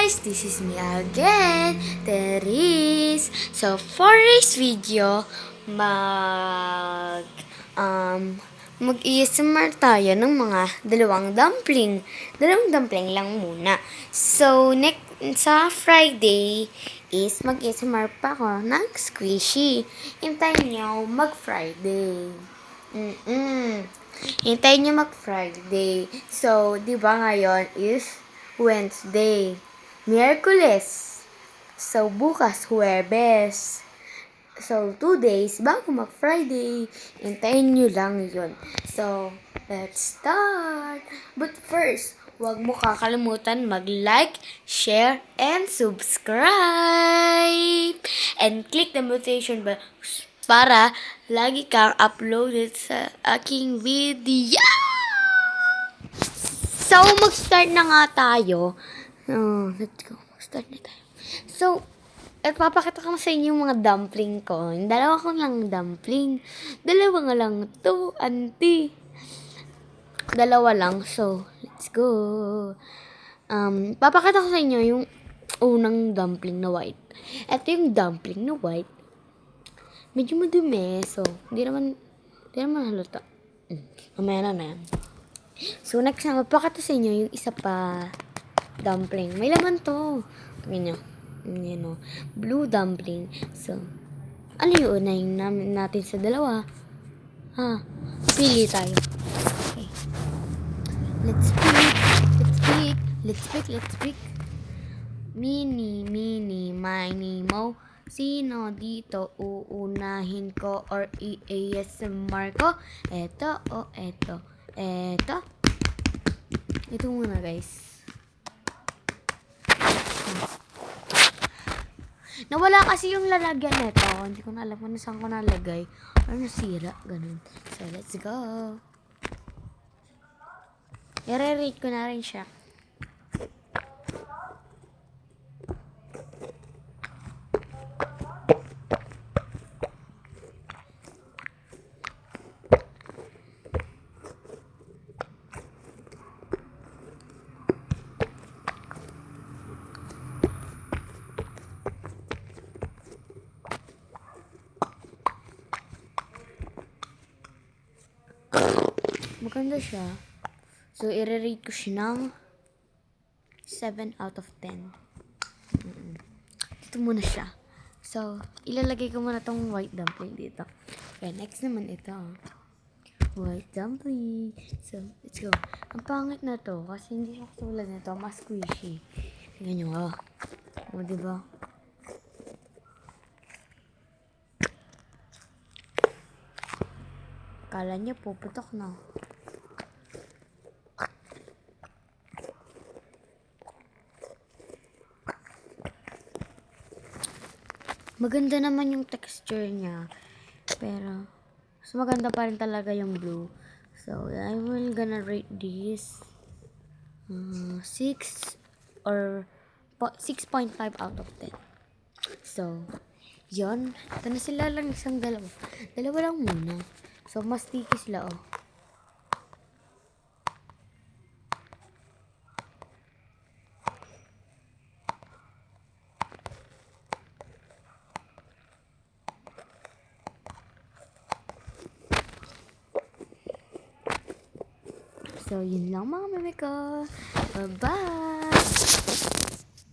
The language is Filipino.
guys, this is me again, Teris. So for this video, mag-ASMR tayo ng mga dalawang dumpling. Dalawang dumpling lang muna. So sa Friday is mag-ASMR pa ako ng squishy. Hintayin nyo mag-Friday. Hintayin nyo mag-Friday. So, di ba ngayon is Wednesday, Miyerkules. So, bukas, Huwebes. So, 2 days bago mag-Friday. Hintayin nyo lang yun. So, let's start. But first, huwag mo kakalimutan mag-like, share, and subscribe. And click the notification bell para lagi kang uploaded sa aking video. So, mag-start na nga tayo. Let's go. Mag-start na tayo. So, papakita ko sa inyo yung mga dumpling ko. Yung dalawa ko lang dumpling. Dalawa nga lang to, auntie. Dalawa lang. So, let's go. Papakita ko sa inyo yung unang dumpling na white. Ito yung dumpling na white. Medyo madumi. So, hindi naman halata. Mamaya na yan. So, next na, mapakita sa inyo yung isa pa dumpling. May laman to. Tingnan nyo. Yan o. Blue dumpling. So, ano yung unahin natin sa dalawa? Pili tayo. Okay. Let's pick. Mini, miny, mo. Sino dito uunahin ko or i-ASMR ko? Ito o ito. Ito muna, guys. Nawala kasi yung lalagyan nito. Hindi ko na alam kung saan ko nalagay. Or nasira. Ganun. So, let's go. I-rate ko na rin siya. Maganda siya. So, i-rate ko siya ng 7 out of 10. Ito muna siya. So, ilalagay ko muna tong white dumpling dito. Okay, next naman ito. White dumpling. So, let's go. Ang pangit na to kasi hindi siya katulad nito. Mas squishy. Tingnan nyo, O, diba? Kala niya puputok na. Maganda naman yung texture niya. Pero, mas maganda pa rin talaga yung blue. So, I will gonna rate this 6 or 6.5 out of 10. So, yon. Ito na sila lang isang dalawa. Dalawa lang muna. So, mas sticky sila, So, yun lang mga meme ko. Bye-bye!